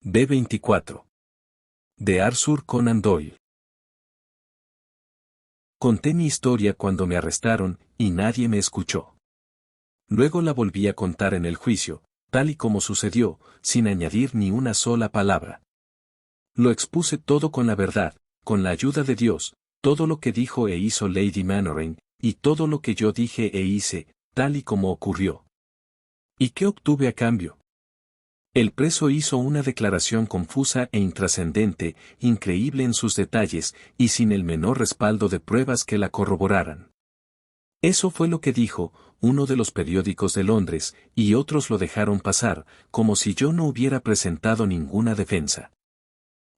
B-24. De Arthur Conan Doyle. Conté mi historia cuando me arrestaron, y nadie me escuchó. Luego la volví a contar en el juicio, tal y como sucedió, sin añadir ni una sola palabra. Lo expuse todo con la verdad, con la ayuda de Dios, todo lo que dijo e hizo Lady Mannering, y todo lo que yo dije e hice, tal y como ocurrió. ¿Y qué obtuve a cambio? El preso hizo una declaración confusa e intrascendente, increíble en sus detalles, y sin el menor respaldo de pruebas que la corroboraran. Eso fue lo que dijo uno de los periódicos de Londres, y otros lo dejaron pasar, como si yo no hubiera presentado ninguna defensa.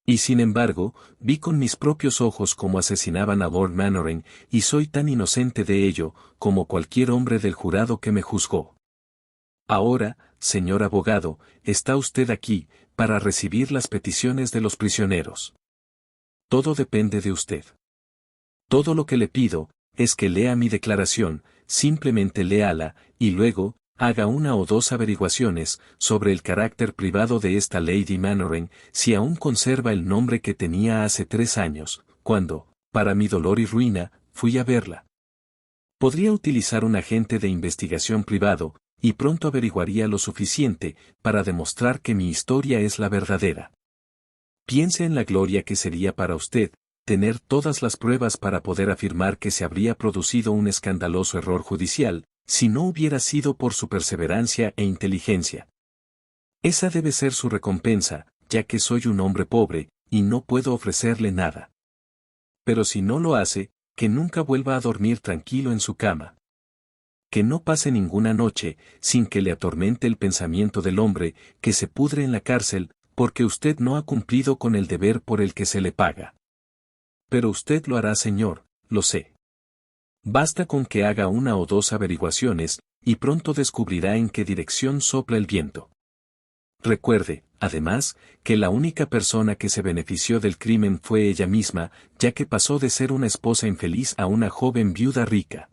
Y sin embargo, vi con mis propios ojos cómo asesinaban a Lord Mannering, y soy tan inocente de ello, como cualquier hombre del jurado que me juzgó. Ahora, señor abogado, está usted aquí, para recibir las peticiones de los prisioneros. Todo depende de usted. Todo lo que le pido, es que lea mi declaración, simplemente léala, y luego, haga una o dos averiguaciones sobre el carácter privado de esta Lady Mannering, si aún conserva el nombre que tenía hace 3 años, cuando, para mi dolor y ruina, fui a verla. Podría utilizar un agente de investigación privado, y pronto averiguaría lo suficiente para demostrar que mi historia es la verdadera. Piense en la gloria que sería para usted, tener todas las pruebas para poder afirmar que se habría producido un escandaloso error judicial, si no hubiera sido por su perseverancia e inteligencia. Esa debe ser su recompensa, ya que soy un hombre pobre, y no puedo ofrecerle nada. Pero si no lo hace, que nunca vuelva a dormir tranquilo en su cama. Que no pase ninguna noche, sin que le atormente el pensamiento del hombre, que se pudre en la cárcel, porque usted no ha cumplido con el deber por el que se le paga. Pero usted lo hará, señor, lo sé. Basta con que haga una o dos averiguaciones, y pronto descubrirá en qué dirección sopla el viento. Recuerde, además, que la única persona que se benefició del crimen fue ella misma, ya que pasó de ser una esposa infeliz a una joven viuda rica.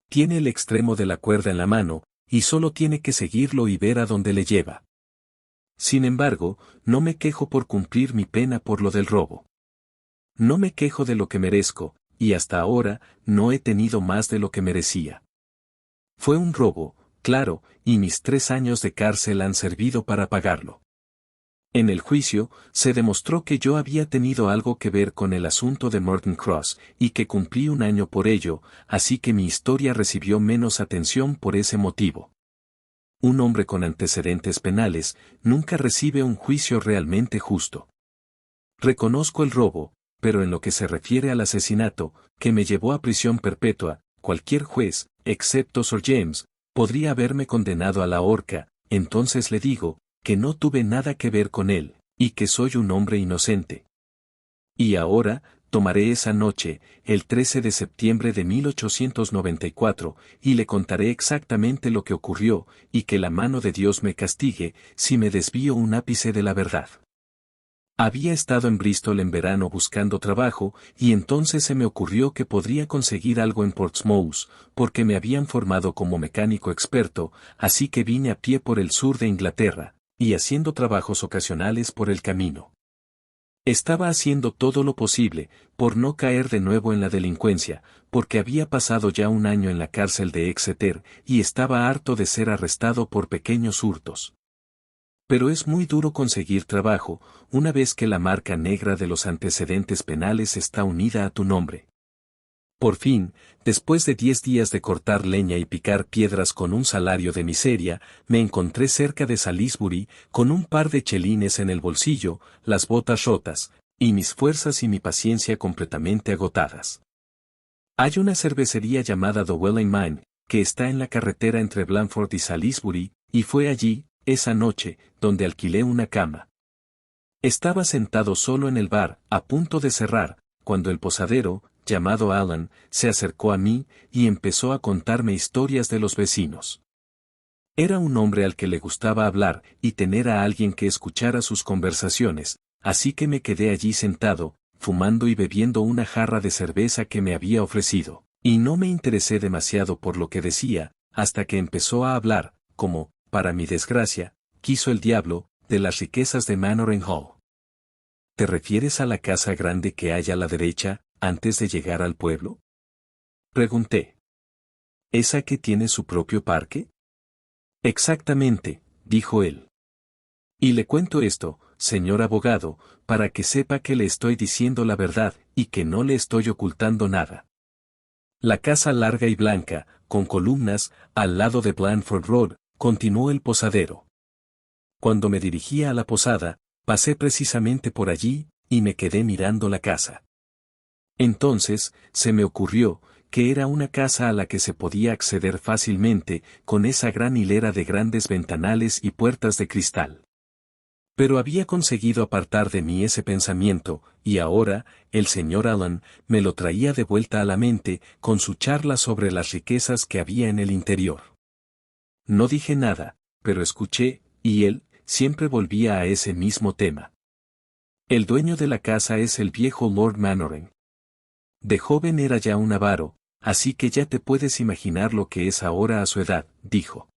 Tiene el extremo de la cuerda en la mano, y solo tiene que seguirlo y ver a dónde le lleva. Sin embargo, no me quejo por cumplir mi pena por lo del robo. No me quejo de lo que merezco, y hasta ahora, no he tenido más de lo que merecía. Fue un robo, claro, y mis 3 años de cárcel han servido para pagarlo. En el juicio, se demostró que yo había tenido algo que ver con el asunto de Morton Cross, y que cumplí 1 año por ello, así que mi historia recibió menos atención por ese motivo. Un hombre con antecedentes penales, nunca recibe un juicio realmente justo. Reconozco el robo, pero en lo que se refiere al asesinato, que me llevó a prisión perpetua, cualquier juez, excepto Sir James, podría haberme condenado a la horca, entonces le digo, que no tuve nada que ver con él, y que soy un hombre inocente. Y ahora, tomaré esa noche, el 13 de septiembre de 1894, y le contaré exactamente lo que ocurrió, y que la mano de Dios me castigue, si me desvío un ápice de la verdad. Había estado en Bristol en verano buscando trabajo, y entonces se me ocurrió que podría conseguir algo en Portsmouth, porque me habían formado como mecánico experto, así que vine a pie por el sur de Inglaterra, y haciendo trabajos ocasionales por el camino. Estaba haciendo todo lo posible, por no caer de nuevo en la delincuencia, porque había pasado ya 1 año en la cárcel de Exeter, y estaba harto de ser arrestado por pequeños hurtos. Pero es muy duro conseguir trabajo, una vez que la marca negra de los antecedentes penales está unida a tu nombre. Por fin, después de 10 días de cortar leña y picar piedras con un salario de miseria, me encontré cerca de Salisbury, con un par de chelines en el bolsillo, las botas rotas, y mis fuerzas y mi paciencia completamente agotadas. Hay una cervecería llamada The Welling Mine, que está en la carretera entre Blandford y Salisbury, y fue allí, esa noche, donde alquilé una cama. Estaba sentado solo en el bar, a punto de cerrar, cuando el posadero, llamado Alan, se acercó a mí, y empezó a contarme historias de los vecinos. Era un hombre al que le gustaba hablar, y tener a alguien que escuchara sus conversaciones, así que me quedé allí sentado, fumando y bebiendo una jarra de cerveza que me había ofrecido, y no me interesé demasiado por lo que decía, hasta que empezó a hablar, como, para mi desgracia, quiso el diablo, de las riquezas de Manor Hall. ¿Te refieres a la casa grande que hay a la derecha, antes de llegar al pueblo? Pregunté. ¿Esa que tiene su propio parque? Exactamente, dijo él. Y le cuento esto, señor abogado, para que sepa que le estoy diciendo la verdad y que no le estoy ocultando nada. La casa larga y blanca, con columnas, al lado de Blandford Road, continuó el posadero. Cuando me dirigía a la posada, pasé precisamente por allí, y me quedé mirando la casa. Entonces, se me ocurrió, que era una casa a la que se podía acceder fácilmente, con esa gran hilera de grandes ventanales y puertas de cristal. Pero había conseguido apartar de mí ese pensamiento, y ahora, el señor Allan, me lo traía de vuelta a la mente, con su charla sobre las riquezas que había en el interior. No dije nada, pero escuché, y él, siempre volvía a ese mismo tema. El dueño de la casa es el viejo Lord Mannering. De joven era ya un avaro, así que ya te puedes imaginar lo que es ahora a su edad, dijo.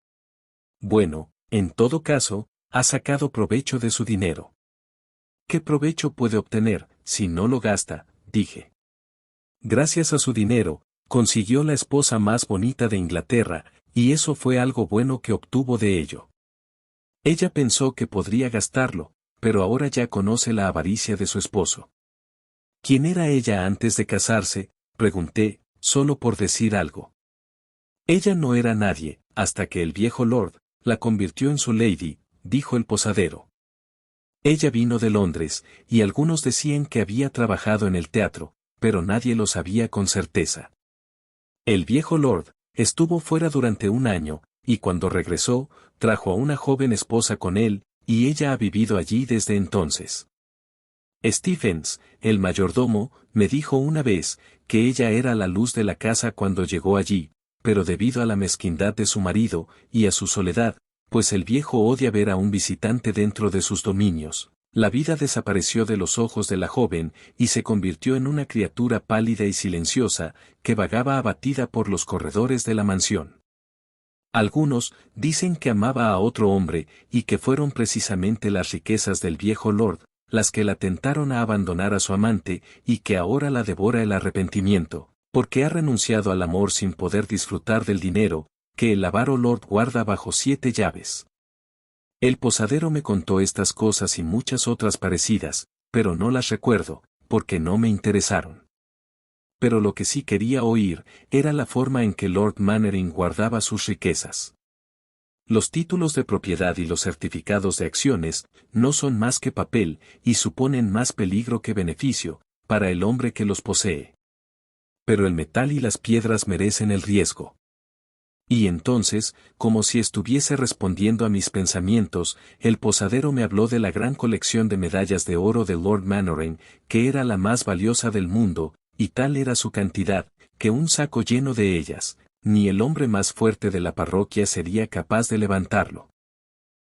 Bueno, en todo caso, ha sacado provecho de su dinero. ¿Qué provecho puede obtener, si no lo gasta? Dije. Gracias a su dinero, consiguió la esposa más bonita de Inglaterra, y eso fue algo bueno que obtuvo de ello. Ella pensó que podría gastarlo, pero ahora ya conoce la avaricia de su esposo. ¿Quién era ella antes de casarse?, pregunté, solo por decir algo. Ella no era nadie, hasta que el viejo Lord la convirtió en su lady, dijo el posadero. Ella vino de Londres, y algunos decían que había trabajado en el teatro, pero nadie lo sabía con certeza. El viejo Lord estuvo fuera durante un año, y cuando regresó, trajo a una joven esposa con él, y ella ha vivido allí desde entonces. Stephens, el mayordomo, me dijo una vez, que ella era la luz de la casa cuando llegó allí, pero debido a la mezquindad de su marido, y a su soledad, pues el viejo odia ver a un visitante dentro de sus dominios, la vida desapareció de los ojos de la joven, y se convirtió en una criatura pálida y silenciosa, que vagaba abatida por los corredores de la mansión. Algunos dicen que amaba a otro hombre, y que fueron precisamente las riquezas del viejo Lord, las que la tentaron a abandonar a su amante, y que ahora la devora el arrepentimiento, porque ha renunciado al amor sin poder disfrutar del dinero, que el avaro Lord guarda bajo 7 llaves. El posadero me contó estas cosas y muchas otras parecidas, pero no las recuerdo, porque no me interesaron. Pero lo que sí quería oír, era la forma en que Lord Mannering guardaba sus riquezas. Los títulos de propiedad y los certificados de acciones, no son más que papel, y suponen más peligro que beneficio, para el hombre que los posee. Pero el metal y las piedras merecen el riesgo. Y entonces, como si estuviese respondiendo a mis pensamientos, el posadero me habló de la gran colección de medallas de oro de Lord Mannering, que era la más valiosa del mundo, y tal era su cantidad, que un saco lleno de ellas, ni el hombre más fuerte de la parroquia sería capaz de levantarlo.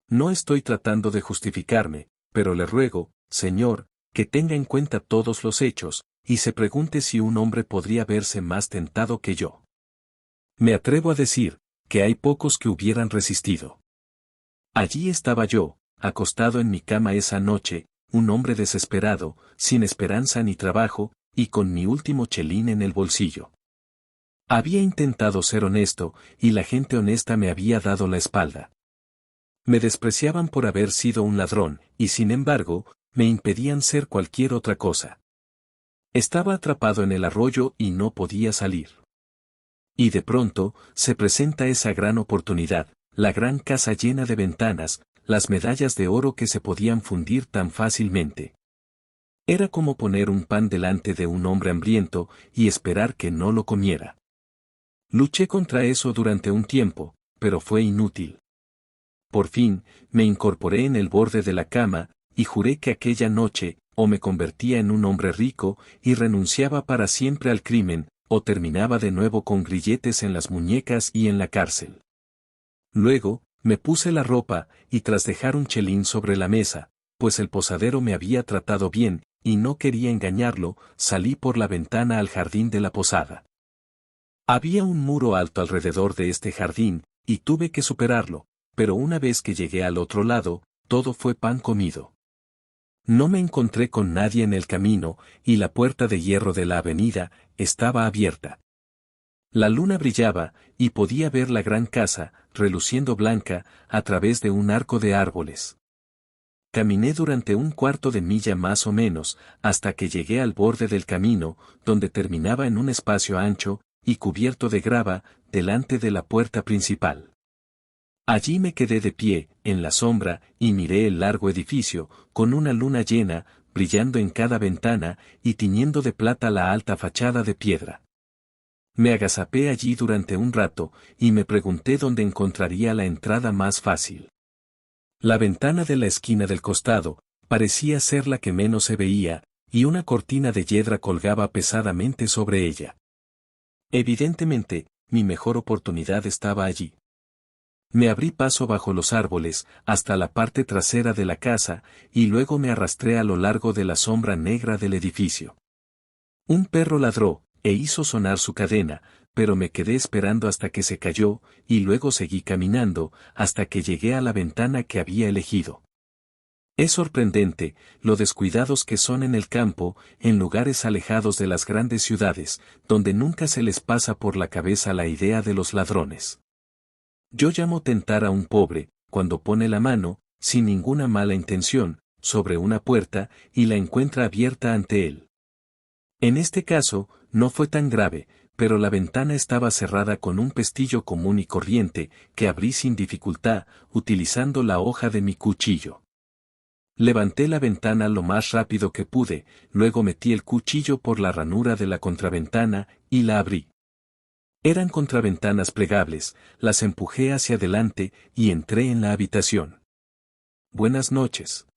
No estoy tratando de justificarme, pero le ruego, señor, que tenga en cuenta todos los hechos, y se pregunte si un hombre podría verse más tentado que yo. Me atrevo a decir, que hay pocos que hubieran resistido. Allí estaba yo, acostado en mi cama esa noche, un hombre desesperado, sin esperanza ni trabajo, y con mi último chelín en el bolsillo. Había intentado ser honesto, y la gente honesta me había dado la espalda. Me despreciaban por haber sido un ladrón, y sin embargo, me impedían ser cualquier otra cosa. Estaba atrapado en el arroyo y no podía salir. Y de pronto, se presenta esa gran oportunidad, la gran casa llena de ventanas, las medallas de oro que se podían fundir tan fácilmente. Era como poner un pan delante de un hombre hambriento, y esperar que no lo comiera. Luché contra eso durante un tiempo, pero fue inútil. Por fin, me incorporé en el borde de la cama, y juré que aquella noche, o me convertía en un hombre rico, y renunciaba para siempre al crimen, o terminaba de nuevo con grilletes en las muñecas y en la cárcel. Luego, me puse la ropa, y tras dejar un chelín sobre la mesa, pues el posadero me había tratado bien, y no quería engañarlo, salí por la ventana al jardín de la posada. Había un muro alto alrededor de este jardín, y tuve que superarlo, pero una vez que llegué al otro lado, todo fue pan comido. No me encontré con nadie en el camino, y la puerta de hierro de la avenida estaba abierta. La luna brillaba, y podía ver la gran casa, reluciendo blanca, a través de un arco de árboles. Caminé durante un cuarto de milla más o menos, hasta que llegué al borde del camino, donde terminaba en un espacio ancho, y cubierto de grava, delante de la puerta principal. Allí me quedé de pie, en la sombra, y miré el largo edificio, con una luna llena, brillando en cada ventana, y tiñendo de plata la alta fachada de piedra. Me agazapé allí durante un rato, y me pregunté dónde encontraría la entrada más fácil. La ventana de la esquina del costado, parecía ser la que menos se veía, y una cortina de hiedra colgaba pesadamente sobre ella. Evidentemente, mi mejor oportunidad estaba allí. Me abrí paso bajo los árboles, hasta la parte trasera de la casa, y luego me arrastré a lo largo de la sombra negra del edificio. Un perro ladró, e hizo sonar su cadena, pero me quedé esperando hasta que se cayó, y luego seguí caminando, hasta que llegué a la ventana que había elegido. Es sorprendente, lo descuidados que son en el campo, en lugares alejados de las grandes ciudades, donde nunca se les pasa por la cabeza la idea de los ladrones. Yo llamo tentar a un pobre, cuando pone la mano, sin ninguna mala intención, sobre una puerta, y la encuentra abierta ante él. En este caso, no fue tan grave, pero la ventana estaba cerrada con un pestillo común y corriente, que abrí sin dificultad, utilizando la hoja de mi cuchillo. Levanté la ventana lo más rápido que pude, luego metí el cuchillo por la ranura de la contraventana, y la abrí. Eran contraventanas plegables, las empujé hacia adelante, y entré en la habitación. «Buenas noches»,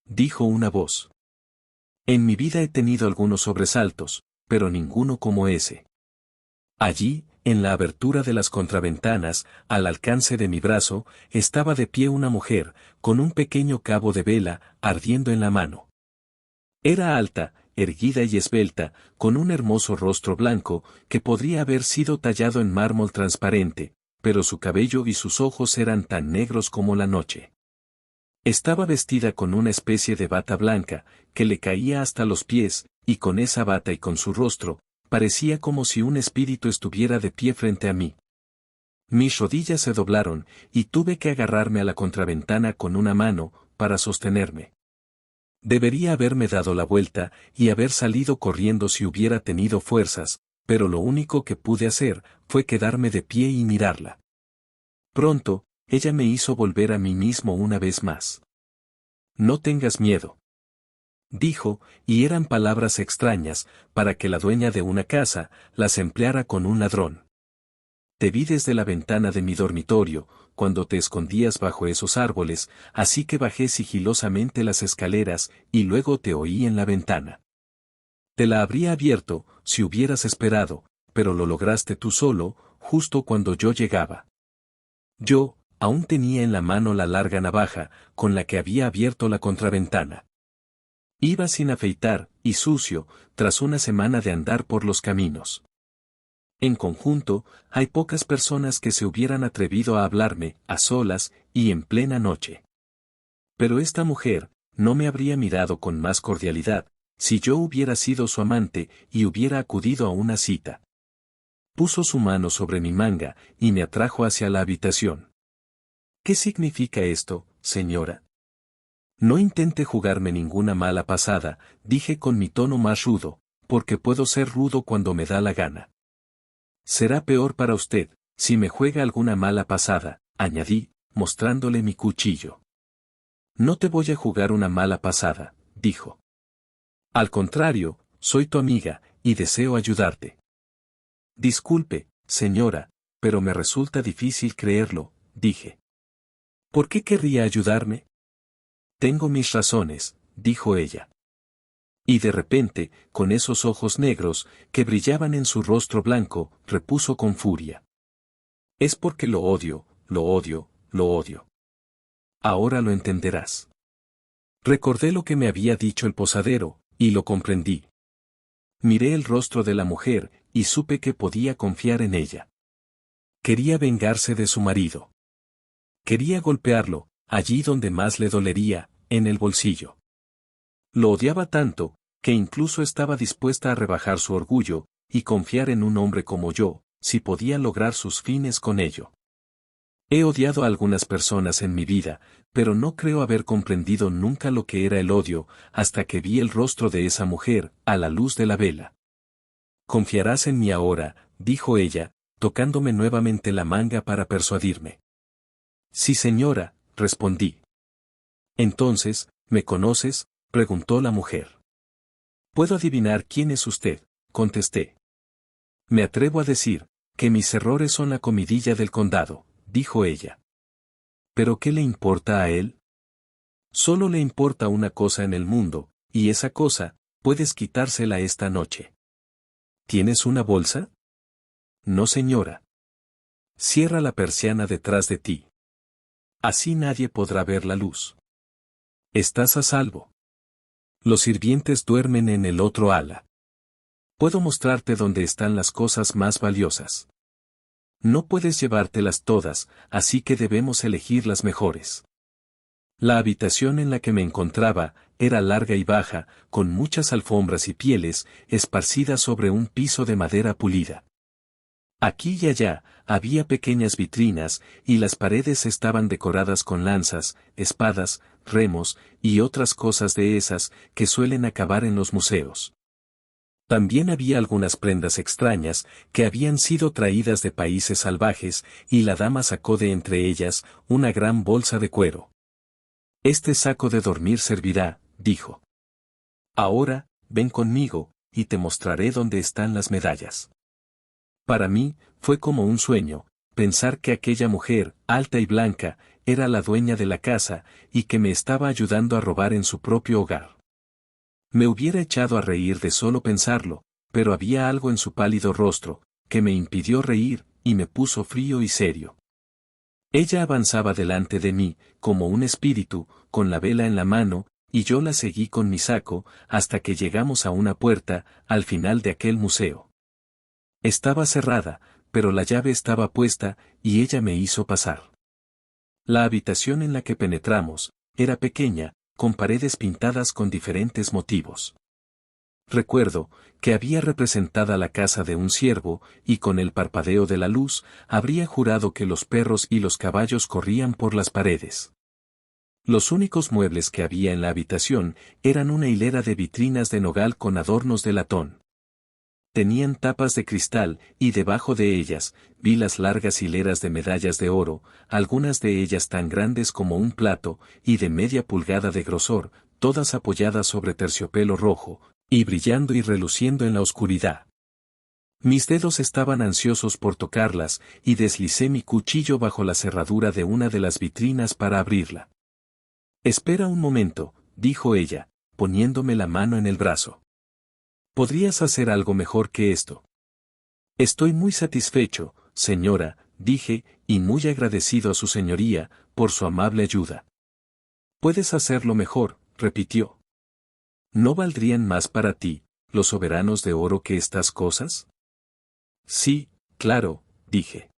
dijo una voz. En mi vida he tenido algunos sobresaltos, pero ninguno como ese. Allí, en la abertura de las contraventanas, al alcance de mi brazo, estaba de pie una mujer, con un pequeño cabo de vela, ardiendo en la mano. Era alta, erguida y esbelta, con un hermoso rostro blanco, que podría haber sido tallado en mármol transparente, pero su cabello y sus ojos eran tan negros como la noche. Estaba vestida con una especie de bata blanca, que le caía hasta los pies, y con esa bata y con su rostro, parecía como si un espíritu estuviera de pie frente a mí. Mis rodillas se doblaron, y tuve que agarrarme a la contraventana con una mano, para sostenerme. Debería haberme dado la vuelta, y haber salido corriendo si hubiera tenido fuerzas, pero lo único que pude hacer, fue quedarme de pie y mirarla. Pronto, ella me hizo volver a mí mismo una vez más. «No tengas miedo», dijo, y eran palabras extrañas, para que la dueña de una casa, las empleara con un ladrón. Te vi desde la ventana de mi dormitorio, cuando te escondías bajo esos árboles, así que bajé sigilosamente las escaleras, y luego te oí en la ventana. Te la habría abierto, si hubieras esperado, pero lo lograste tú solo, justo cuando yo llegaba. Yo, aún tenía en la mano la larga navaja, con la que había abierto la contraventana. Iba sin afeitar, y sucio, tras una semana de andar por los caminos. En conjunto, hay pocas personas que se hubieran atrevido a hablarme, a solas, y en plena noche. Pero esta mujer, no me habría mirado con más cordialidad, si yo hubiera sido su amante, y hubiera acudido a una cita. Puso su mano sobre mi manga, y me atrajo hacia la habitación. «¿Qué significa esto, señora?» «No intente jugarme ninguna mala pasada», dije con mi tono más rudo, porque puedo ser rudo cuando me da la gana. «Será peor para usted, si me juega alguna mala pasada», añadí, mostrándole mi cuchillo. «No te voy a jugar una mala pasada», dijo. «Al contrario, soy tu amiga, y deseo ayudarte». «Disculpe, señora, pero me resulta difícil creerlo», dije. «¿Por qué querría ayudarme?» «Tengo mis razones», dijo ella. Y de repente, con esos ojos negros, que brillaban en su rostro blanco, repuso con furia. «Es porque lo odio, lo odio, lo odio. Ahora lo entenderás». Recordé lo que me había dicho el posadero, y lo comprendí. Miré el rostro de la mujer, y supe que podía confiar en ella. Quería vengarse de su marido. Quería golpearlo, allí donde más le dolería, en el bolsillo. Lo odiaba tanto, que incluso estaba dispuesta a rebajar su orgullo, y confiar en un hombre como yo, si podía lograr sus fines con ello. He odiado a algunas personas en mi vida, pero no creo haber comprendido nunca lo que era el odio, hasta que vi el rostro de esa mujer, a la luz de la vela. «Confiarás en mí ahora», dijo ella, tocándome nuevamente la manga para persuadirme. «Sí, señora», respondí. «Entonces, ¿me conoces?», preguntó la mujer. «Puedo adivinar quién es usted», contesté. «Me atrevo a decir, que mis errores son la comidilla del condado», dijo ella. «¿Pero qué le importa a él?». «Solo le importa una cosa en el mundo, y esa cosa, puedes quitársela esta noche». «¿Tienes una bolsa?». «No, señora». «Cierra la persiana detrás de ti. Así nadie podrá ver la luz. Estás a salvo. Los sirvientes duermen en el otro ala. Puedo mostrarte dónde están las cosas más valiosas. No puedes llevártelas todas, así que debemos elegir las mejores». La habitación en la que me encontraba era larga y baja, con muchas alfombras y pieles, esparcidas sobre un piso de madera pulida. Aquí y allá, había pequeñas vitrinas, y las paredes estaban decoradas con lanzas, espadas, remos, y otras cosas de esas, que suelen acabar en los museos. También había algunas prendas extrañas, que habían sido traídas de países salvajes, y la dama sacó de entre ellas, una gran bolsa de cuero. «Este saco de dormir servirá», dijo. «Ahora, ven conmigo, y te mostraré dónde están las medallas». Para mí, fue como un sueño, pensar que aquella mujer, alta y blanca, era la dueña de la casa, y que me estaba ayudando a robar en su propio hogar. Me hubiera echado a reír de solo pensarlo, pero había algo en su pálido rostro, que me impidió reír, y me puso frío y serio. Ella avanzaba delante de mí, como un espíritu, con la vela en la mano, y yo la seguí con mi saco, hasta que llegamos a una puerta, al final de aquel museo. Estaba cerrada, pero la llave estaba puesta, y ella me hizo pasar. La habitación en la que penetramos, era pequeña, con paredes pintadas con diferentes motivos. Recuerdo, que había representada la casa de un ciervo, y con el parpadeo de la luz, habría jurado que los perros y los caballos corrían por las paredes. Los únicos muebles que había en la habitación, eran una hilera de vitrinas de nogal con adornos de latón. Tenían tapas de cristal, y debajo de ellas, vi las largas hileras de medallas de oro, algunas de ellas tan grandes como un plato, y de media pulgada de grosor, todas apoyadas sobre terciopelo rojo, y brillando y reluciendo en la oscuridad. Mis dedos estaban ansiosos por tocarlas, y deslicé mi cuchillo bajo la cerradura de una de las vitrinas para abrirla. «Espera un momento», dijo ella, poniéndome la mano en el brazo. «Podrías hacer algo mejor que esto». «Estoy muy satisfecho, señora», dije, y muy agradecido a su señoría, por su amable ayuda. «Puedes hacerlo mejor», repitió. «¿No valdrían más para ti, los soberanos de oro que estas cosas?». «Sí, claro», dije.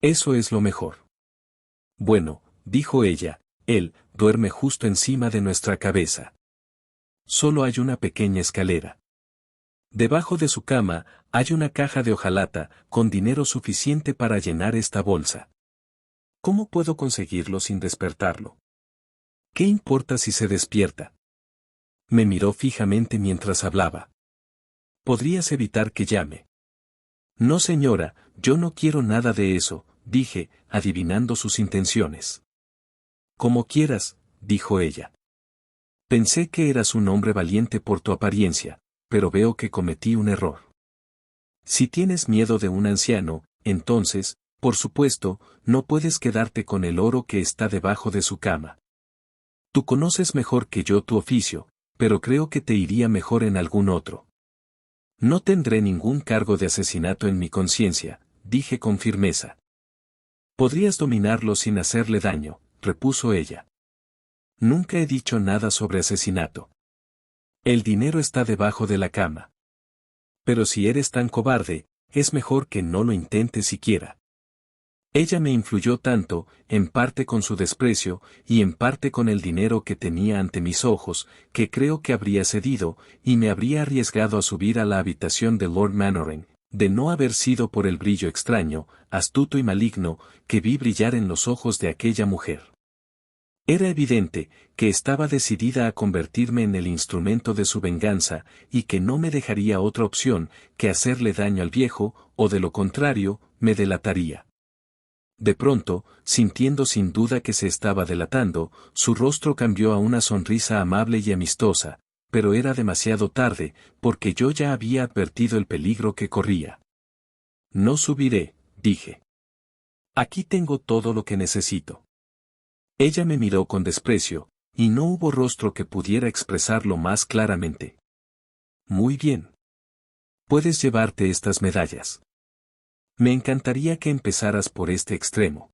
«Eso es lo mejor». «Bueno», dijo ella, «él duerme justo encima de nuestra cabeza. Solo hay una pequeña escalera. Debajo de su cama, hay una caja de hojalata, con dinero suficiente para llenar esta bolsa. ¿Cómo puedo conseguirlo sin despertarlo? ¿Qué importa si se despierta?». Me miró fijamente mientras hablaba. «¿Podrías evitar que llame?». «No, señora, yo no quiero nada de eso», dije, adivinando sus intenciones. «Como quieras», dijo ella. «Pensé que eras un hombre valiente por tu apariencia, pero veo que cometí un error. Si tienes miedo de un anciano, entonces, por supuesto, no puedes quedarte con el oro que está debajo de su cama. Tú conoces mejor que yo tu oficio, pero creo que te iría mejor en algún otro». «No tendré ningún cargo de asesinato en mi conciencia», dije con firmeza. «Podrías dominarlo sin hacerle daño», repuso ella. «Nunca he dicho nada sobre asesinato. El dinero está debajo de la cama. Pero si eres tan cobarde, es mejor que no lo intentes siquiera». Ella me influyó tanto, en parte con su desprecio, y en parte con el dinero que tenía ante mis ojos, que creo que habría cedido, y me habría arriesgado a subir a la habitación de Lord Mannering, de no haber sido por el brillo extraño, astuto y maligno, que vi brillar en los ojos de aquella mujer. Era evidente, que estaba decidida a convertirme en el instrumento de su venganza, y que no me dejaría otra opción, que hacerle daño al viejo, o de lo contrario, me delataría. De pronto, sintiendo sin duda que se estaba delatando, su rostro cambió a una sonrisa amable y amistosa, pero era demasiado tarde, porque yo ya había advertido el peligro que corría. No subiré, dije. Aquí tengo todo lo que necesito. Ella me miró con desprecio, y no hubo rostro que pudiera expresarlo más claramente. Muy bien. Puedes llevarte estas medallas. Me encantaría que empezaras por este extremo.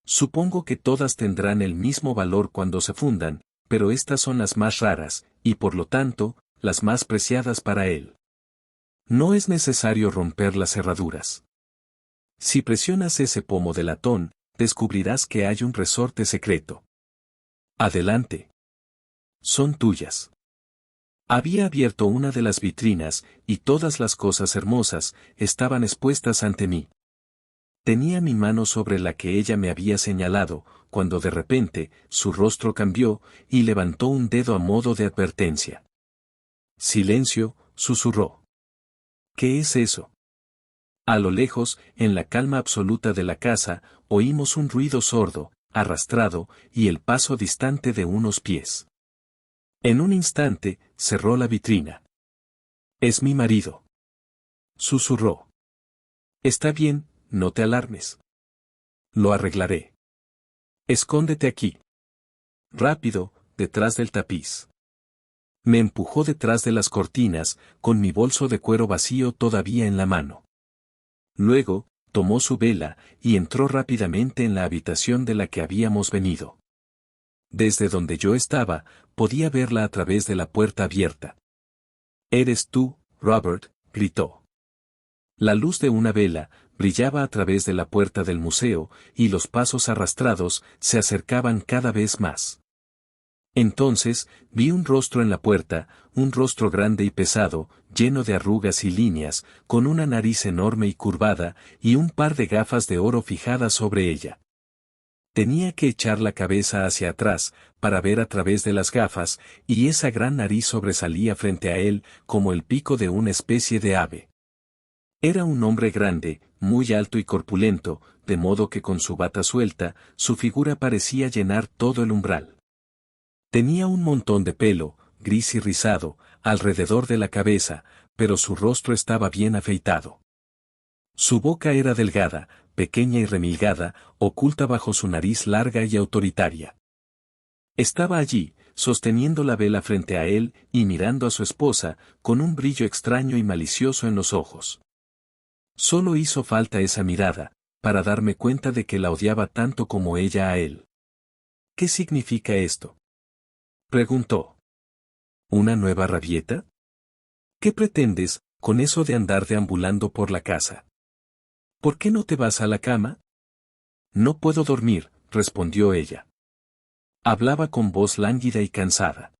Supongo que todas tendrán el mismo valor cuando se fundan, pero estas son las más raras, y por lo tanto, las más preciadas para él. No es necesario romper las cerraduras. Si presionas ese pomo de latón, descubrirás que hay un resorte secreto. Adelante. Son tuyas. Había abierto una de las vitrinas, y todas las cosas hermosas estaban expuestas ante mí. Tenía mi mano sobre la que ella me había señalado, cuando de repente, su rostro cambió, y levantó un dedo a modo de advertencia. Silencio, susurró. ¿Qué es eso? A lo lejos, en la calma absoluta de la casa, oímos un ruido sordo, arrastrado, y el paso distante de unos pies. En un instante, cerró la vitrina. Es mi marido. Susurró. Está bien, no te alarmes. Lo arreglaré. Escóndete aquí. Rápido, detrás del tapiz. Me empujó detrás de las cortinas, con mi bolso de cuero vacío todavía en la mano. Luego, tomó su vela, y entró rápidamente en la habitación de la que habíamos venido. Desde donde yo estaba, podía verla a través de la puerta abierta. «¿Eres tú, Robert?», gritó. La luz de una vela brillaba a través de la puerta del museo, y los pasos arrastrados se acercaban cada vez más. Entonces, vi un rostro en la puerta, un rostro grande y pesado, lleno de arrugas y líneas, con una nariz enorme y curvada, y un par de gafas de oro fijadas sobre ella. Tenía que echar la cabeza hacia atrás, para ver a través de las gafas, y esa gran nariz sobresalía frente a él, como el pico de una especie de ave. Era un hombre grande, muy alto y corpulento, de modo que con su bata suelta, su figura parecía llenar todo el umbral. Tenía un montón de pelo, gris y rizado, alrededor de la cabeza, pero su rostro estaba bien afeitado. Su boca era delgada, pequeña y remilgada, oculta bajo su nariz larga y autoritaria. Estaba allí, sosteniendo la vela frente a él y mirando a su esposa, con un brillo extraño y malicioso en los ojos. Solo hizo falta esa mirada, para darme cuenta de que la odiaba tanto como ella a él. ¿Qué significa esto?, preguntó. ¿Una nueva rabieta? ¿Qué pretendes, con eso de andar deambulando por la casa? ¿Por qué no te vas a la cama? No puedo dormir, respondió ella. Hablaba con voz lánguida y cansada.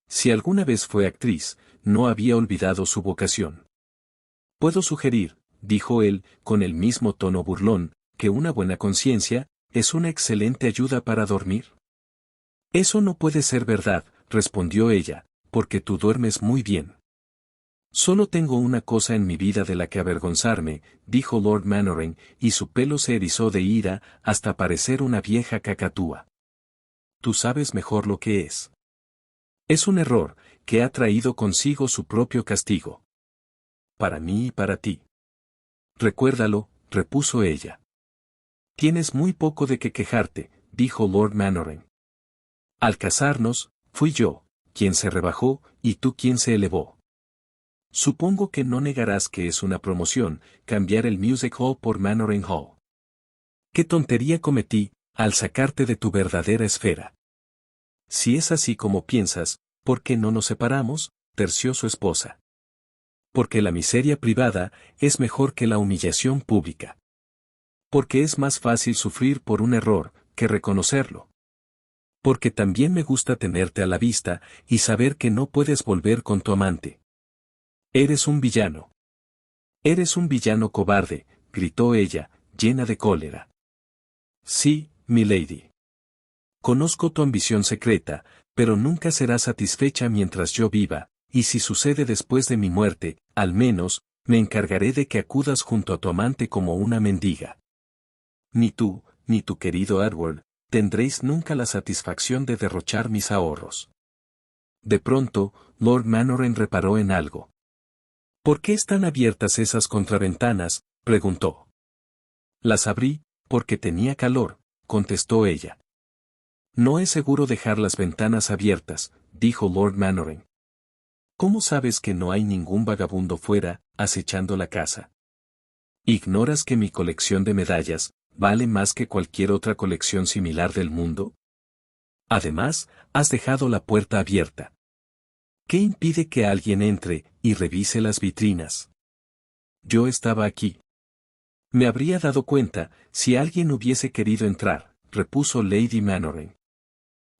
Si alguna vez fue actriz, no había olvidado su vocación. Puedo sugerir, dijo él, con el mismo tono burlón, que una buena conciencia es una excelente ayuda para dormir. Eso no puede ser verdad, respondió ella, porque tú duermes muy bien. Solo tengo una cosa en mi vida de la que avergonzarme, dijo Lord Mannering, y su pelo se erizó de ira hasta parecer una vieja cacatúa. Tú sabes mejor lo que es. Es un error, que ha traído consigo su propio castigo. Para mí y para ti. Recuérdalo, repuso ella. Tienes muy poco de qué quejarte, dijo Lord Mannering. Al casarnos, fui yo, quien se rebajó, y tú quien se elevó. Supongo que no negarás que es una promoción, cambiar el Music Hall por Mannering Hall. ¿Qué tontería cometí, al sacarte de tu verdadera esfera? Si es así como piensas, ¿por qué no nos separamos?, terció su esposa. Porque la miseria privada es mejor que la humillación pública. Porque es más fácil sufrir por un error que reconocerlo. Porque también me gusta tenerte a la vista y saber que no puedes volver con tu amante. Eres un villano. Eres un villano cobarde, gritó ella, llena de cólera. Sí, milady. Conozco tu ambición secreta, pero nunca será satisfecha mientras yo viva, y si sucede después de mi muerte, al menos, me encargaré de que acudas junto a tu amante como una mendiga. Ni tú, ni tu querido Edward, tendréis nunca la satisfacción de derrochar mis ahorros. De pronto, Lord Mannoren reparó en algo. ¿Por qué están abiertas esas contraventanas?, preguntó. Las abrí, porque tenía calor, contestó ella. No es seguro dejar las ventanas abiertas, dijo Lord Mannoren. ¿Cómo sabes que no hay ningún vagabundo fuera, acechando la casa? ¿Ignoras que mi colección de medallas vale más que cualquier otra colección similar del mundo? Además, has dejado la puerta abierta. ¿Qué impide que alguien entre y revise las vitrinas? Yo estaba aquí. Me habría dado cuenta si alguien hubiese querido entrar, repuso Lady Mannoren.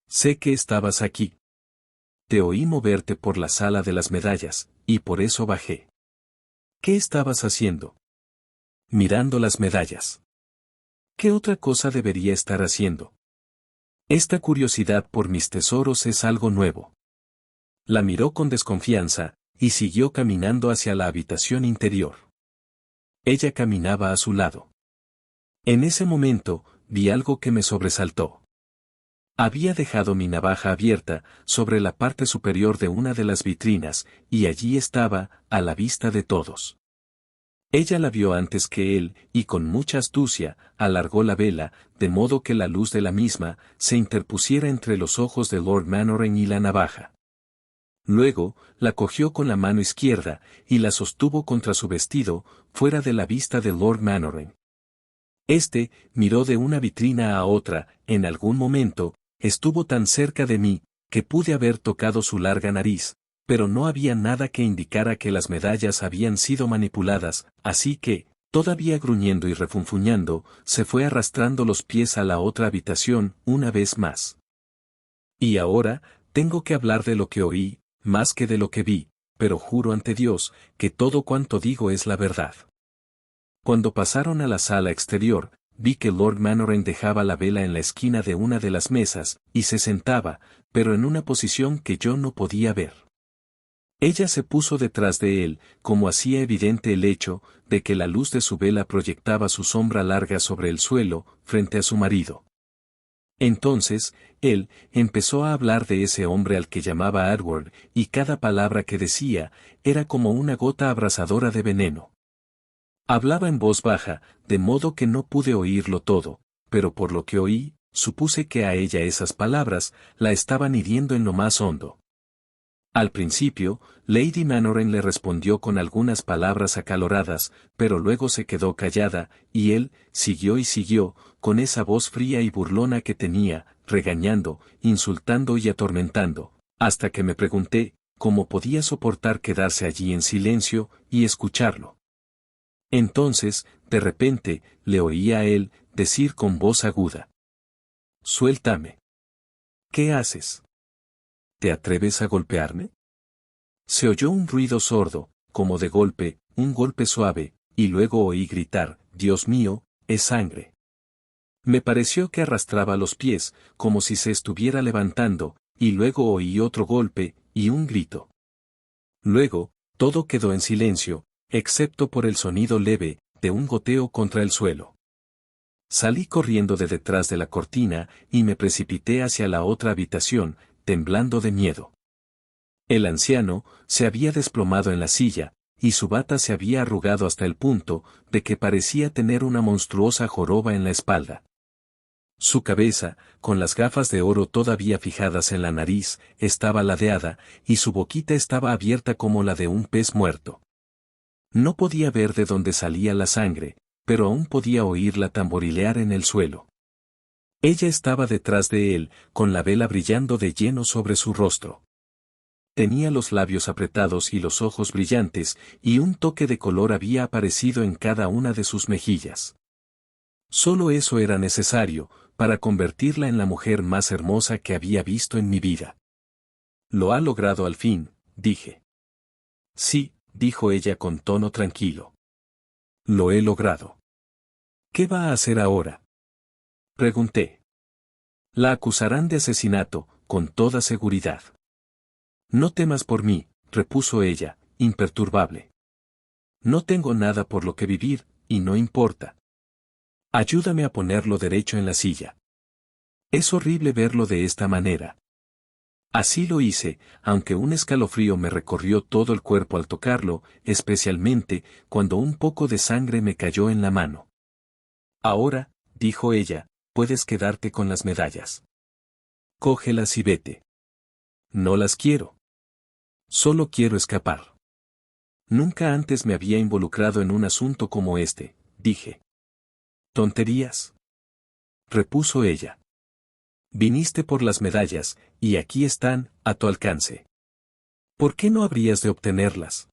Sé que estabas aquí. Te oí moverte por la sala de las medallas, y por eso bajé. ¿Qué estabas haciendo? Mirando las medallas. ¿Qué otra cosa debería estar haciendo? Esta curiosidad por mis tesoros es algo nuevo. La miró con desconfianza, y siguió caminando hacia la habitación interior. Ella caminaba a su lado. En ese momento, vi algo que me sobresaltó. Había dejado mi navaja abierta, sobre la parte superior de una de las vitrinas, y allí estaba, a la vista de todos. Ella la vio antes que él, y con mucha astucia, alargó la vela, de modo que la luz de la misma, se interpusiera entre los ojos de Lord Mannoren y la navaja. Luego, la cogió con la mano izquierda, y la sostuvo contra su vestido, fuera de la vista de Lord Mannoren. Este, miró de una vitrina a otra, en algún momento, estuvo tan cerca de mí, que pude haber tocado su larga nariz, pero no había nada que indicara que las medallas habían sido manipuladas, así que, todavía gruñendo y refunfuñando, se fue arrastrando los pies a la otra habitación, una vez más. Y ahora, tengo que hablar de lo que oí, más que de lo que vi, pero juro ante Dios, que todo cuanto digo es la verdad. Cuando pasaron a la sala exterior, vi que Lord Mannoren dejaba la vela en la esquina de una de las mesas, y se sentaba, pero en una posición que yo no podía ver. Ella se puso detrás de él, como hacía evidente el hecho, de que la luz de su vela proyectaba su sombra larga sobre el suelo, frente a su marido. Entonces, él, empezó a hablar de ese hombre al que llamaba Edward, y cada palabra que decía, era como una gota abrasadora de veneno. Hablaba en voz baja, de modo que no pude oírlo todo, pero por lo que oí, supuse que a ella esas palabras, la estaban hiriendo en lo más hondo. Al principio, Lady Mannoren le respondió con algunas palabras acaloradas, pero luego se quedó callada, y él, siguió y siguió, con esa voz fría y burlona que tenía, regañando, insultando y atormentando, hasta que me pregunté, cómo podía soportar quedarse allí en silencio, y escucharlo. Entonces, de repente, le oí a él, decir con voz aguda. «Suéltame». «¿Qué haces? ¿Te atreves a golpearme?». Se oyó un ruido sordo, como de golpe, un golpe suave, y luego oí gritar, «Dios mío, es sangre». Me pareció que arrastraba los pies, como si se estuviera levantando, y luego oí otro golpe, y un grito. Luego, todo quedó en silencio, excepto por el sonido leve, de un goteo contra el suelo. Salí corriendo de detrás de la cortina, y me precipité hacia la otra habitación, temblando de miedo. El anciano, se había desplomado en la silla, y su bata se había arrugado hasta el punto, de que parecía tener una monstruosa joroba en la espalda. Su cabeza, con las gafas de oro todavía fijadas en la nariz, estaba ladeada, y su boquita estaba abierta como la de un pez muerto. No podía ver de dónde salía la sangre, pero aún podía oírla tamborilear en el suelo. Ella estaba detrás de él, con la vela brillando de lleno sobre su rostro. Tenía los labios apretados y los ojos brillantes, y un toque de color había aparecido en cada una de sus mejillas. Solo eso era necesario, para convertirla en la mujer más hermosa que había visto en mi vida. Lo ha logrado al fin, dije. Sí, dijo ella con tono tranquilo. Lo he logrado. ¿Qué va a hacer ahora? Pregunté. La acusarán de asesinato, con toda seguridad. No temas por mí, repuso ella, imperturbable. No tengo nada por lo que vivir, y no importa. Ayúdame a ponerlo derecho en la silla. Es horrible verlo de esta manera. Así lo hice, aunque un escalofrío me recorrió todo el cuerpo al tocarlo, especialmente cuando un poco de sangre me cayó en la mano. Ahora, dijo ella, puedes quedarte con las medallas. Cógelas y vete. No las quiero. Solo quiero escapar. Nunca antes me había involucrado en un asunto como este, dije. ¿Tonterías? Repuso ella. Viniste por las medallas, y aquí están, a tu alcance. ¿Por qué no habrías de obtenerlas?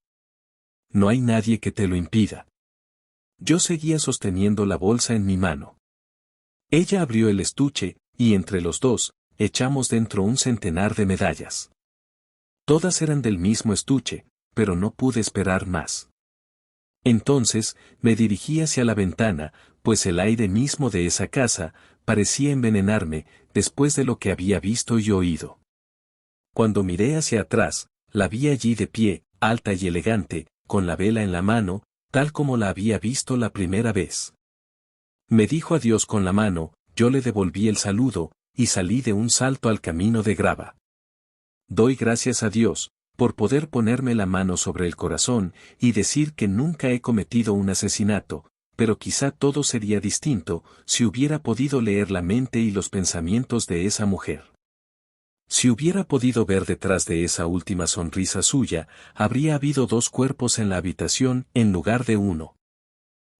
No hay nadie que te lo impida. Yo seguía sosteniendo la bolsa en mi mano. Ella abrió el estuche, y entre los dos, echamos dentro un centenar de medallas. Todas eran del mismo estuche, pero no pude esperar más. Entonces, me dirigí hacia la ventana, pues el aire mismo de esa casa parecía envenenarme, después de lo que había visto y oído. Cuando miré hacia atrás, la vi allí de pie, alta y elegante, con la vela en la mano, tal como la había visto la primera vez. Me dijo adiós con la mano, yo le devolví el saludo, y salí de un salto al camino de grava. Doy gracias a Dios, por poder ponerme la mano sobre el corazón y decir que nunca he cometido un asesinato, pero quizá todo sería distinto si hubiera podido leer la mente y los pensamientos de esa mujer. Si hubiera podido ver detrás de esa última sonrisa suya, habría habido dos cuerpos en la habitación en lugar de uno.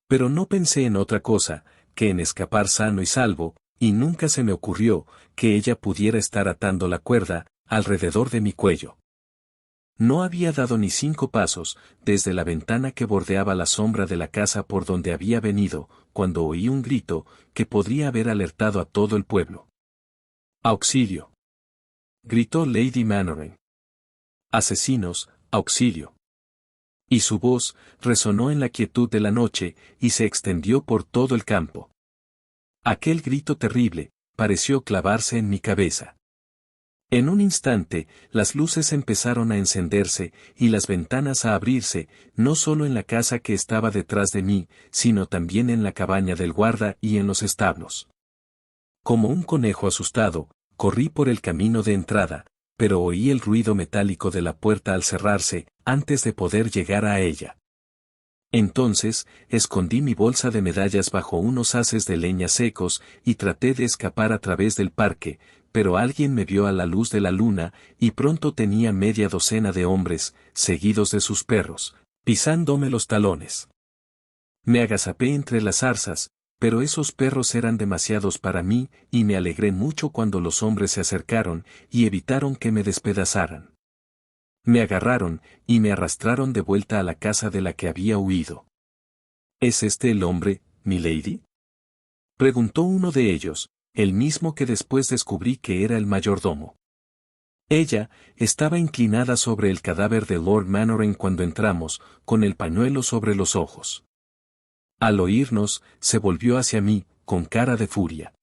Pero no pensé en otra cosa, que en escapar sano y salvo, y nunca se me ocurrió que ella pudiera estar atando la cuerda alrededor de mi cuello. No había dado ni 5 pasos, desde la ventana que bordeaba la sombra de la casa por donde había venido, cuando oí un grito, que podría haber alertado a todo el pueblo. ¡Auxilio! Gritó Lady Mannering. ¡Asesinos, auxilio! Y su voz resonó en la quietud de la noche, y se extendió por todo el campo. Aquel grito terrible, pareció clavarse en mi cabeza. En un instante, las luces empezaron a encenderse, y las ventanas a abrirse, no solo en la casa que estaba detrás de mí, sino también en la cabaña del guarda y en los establos. Como un conejo asustado, corrí por el camino de entrada, pero oí el ruido metálico de la puerta al cerrarse, antes de poder llegar a ella. Entonces, escondí mi bolsa de medallas bajo unos haces de leña secos, y traté de escapar a través del parque, pero alguien me vio a la luz de la luna, y pronto tenía media docena de hombres, seguidos de sus perros, pisándome los talones. Me agazapé entre las zarzas, pero esos perros eran demasiados para mí, y me alegré mucho cuando los hombres se acercaron, y evitaron que me despedazaran. Me agarraron, y me arrastraron de vuelta a la casa de la que había huido. ¿Es este el hombre, milady? Preguntó uno de ellos, el mismo que después descubrí que era el mayordomo. Ella estaba inclinada sobre el cadáver de Lord Mannering cuando entramos, con el pañuelo sobre los ojos. Al oírnos, se volvió hacia mí, con cara de furia.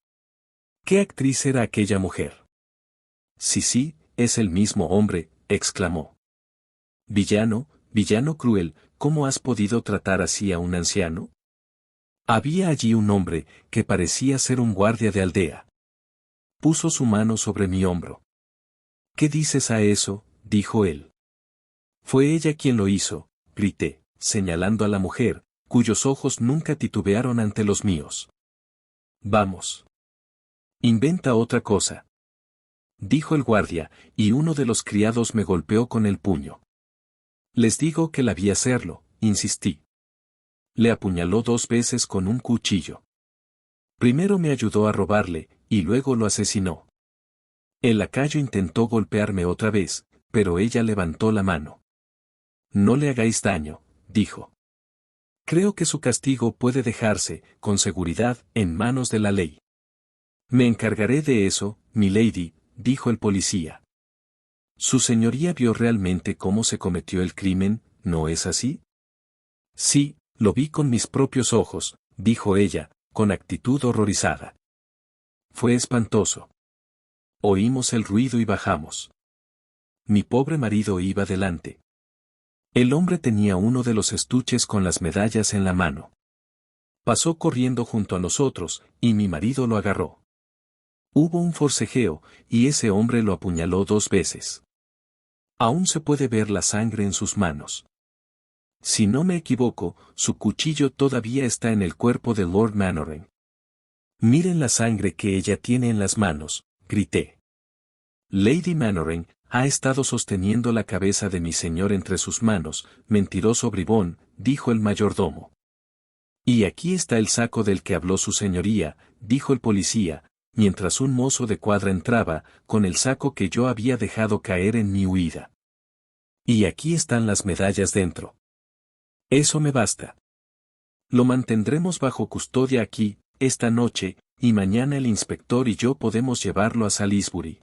¿Qué actriz era aquella mujer? Sí, es el mismo hombre, exclamó. Villano, villano cruel, ¿cómo has podido tratar así a un anciano? Había allí un hombre, que parecía ser un guardia de aldea. Puso su mano sobre mi hombro. ¿Qué dices a eso?, dijo él. Fue ella quien lo hizo, grité, señalando a la mujer, cuyos ojos nunca titubearon ante los míos. Vamos. Inventa otra cosa. Dijo el guardia, y uno de los criados me golpeó con el puño. Les digo que la vi hacerlo, insistí. Le apuñaló 2 veces con un cuchillo. Primero me ayudó a robarle, y luego lo asesinó. El lacayo intentó golpearme otra vez, pero ella levantó la mano. No le hagáis daño, dijo. Creo que su castigo puede dejarse, con seguridad, en manos de la ley. Me encargaré de eso, milady, dijo el policía. Su señoría vio realmente cómo se cometió el crimen, ¿no es así? Sí, lo vi con mis propios ojos, dijo ella, con actitud horrorizada. Fue espantoso. Oímos el ruido y bajamos. Mi pobre marido iba delante. El hombre tenía uno de los estuches con las medallas en la mano. Pasó corriendo junto a nosotros, y mi marido lo agarró. Hubo un forcejeo, y ese hombre lo apuñaló 2 veces. Aún se puede ver la sangre en sus manos. Si no me equivoco, su cuchillo todavía está en el cuerpo de Lord Mannering. Miren la sangre que ella tiene en las manos, grité. Lady Mannering ha estado sosteniendo la cabeza de mi señor entre sus manos, mentiroso bribón, dijo el mayordomo. Y aquí está el saco del que habló su señoría, dijo el policía, mientras un mozo de cuadra entraba, con el saco que yo había dejado caer en mi huida. Y aquí están las medallas dentro. Eso me basta. Lo mantendremos bajo custodia aquí, esta noche, y mañana el inspector y yo podemos llevarlo a Salisbury.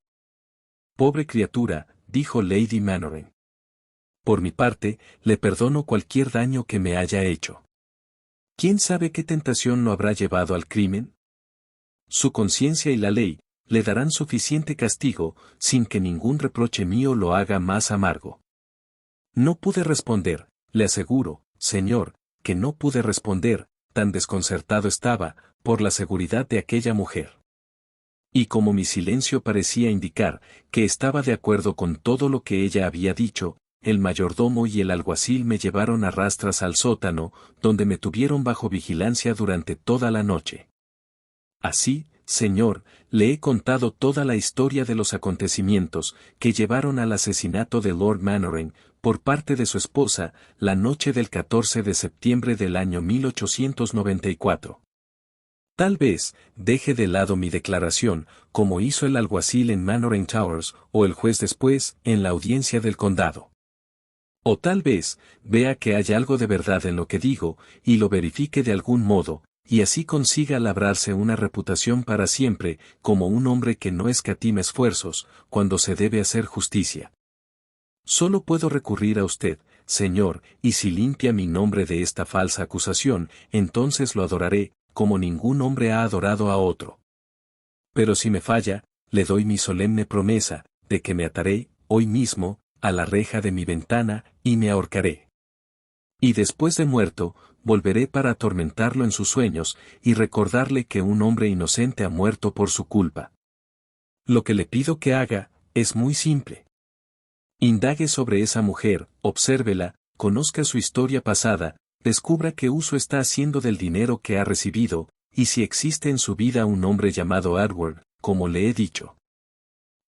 Pobre criatura, dijo Lady Mannering. Por mi parte, le perdono cualquier daño que me haya hecho. ¿Quién sabe qué tentación lo habrá llevado al crimen? Su conciencia y la ley le darán suficiente castigo, sin que ningún reproche mío lo haga más amargo. No pude responder, le aseguro, señor, que no pude responder, tan desconcertado estaba, por la seguridad de aquella mujer. Y como mi silencio parecía indicar que estaba de acuerdo con todo lo que ella había dicho, el mayordomo y el alguacil me llevaron a rastras al sótano, donde me tuvieron bajo vigilancia durante toda la noche. Así, señor, le he contado toda la historia de los acontecimientos que llevaron al asesinato de Lord Mannering, por parte de su esposa, la noche del 14 de septiembre del año 1894. Tal vez, deje de lado mi declaración, como hizo el alguacil en Mannering Towers, o el juez después, en la audiencia del condado. O tal vez, vea que hay algo de verdad en lo que digo, y lo verifique de algún modo, y así consiga labrarse una reputación para siempre, como un hombre que no escatima esfuerzos, cuando se debe hacer justicia. Solo puedo recurrir a usted, señor, y si limpia mi nombre de esta falsa acusación, entonces lo adoraré, como ningún hombre ha adorado a otro. Pero si me falla, le doy mi solemne promesa, de que me ataré, hoy mismo, a la reja de mi ventana, y me ahorcaré. Y después de muerto, volveré para atormentarlo en sus sueños, y recordarle que un hombre inocente ha muerto por su culpa. Lo que le pido que haga, es muy simple. Indague sobre esa mujer, obsérvela, conozca su historia pasada, descubra qué uso está haciendo del dinero que ha recibido, y si existe en su vida un hombre llamado Edward, como le he dicho.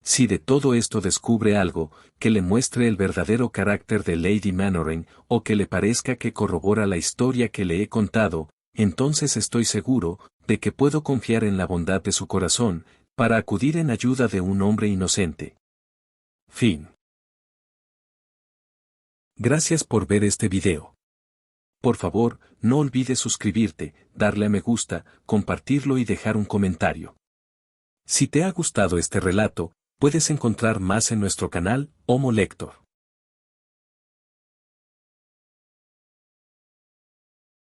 Si de todo esto descubre algo, que le muestre el verdadero carácter de Lady Mannering, o que le parezca que corrobora la historia que le he contado, entonces estoy seguro, de que puedo confiar en la bondad de su corazón, para acudir en ayuda de un hombre inocente. Fin. Gracias por ver este video. Por favor, no olvides suscribirte, darle a me gusta, compartirlo y dejar un comentario. Si te ha gustado este relato, puedes encontrar más en nuestro canal, Homo Lector.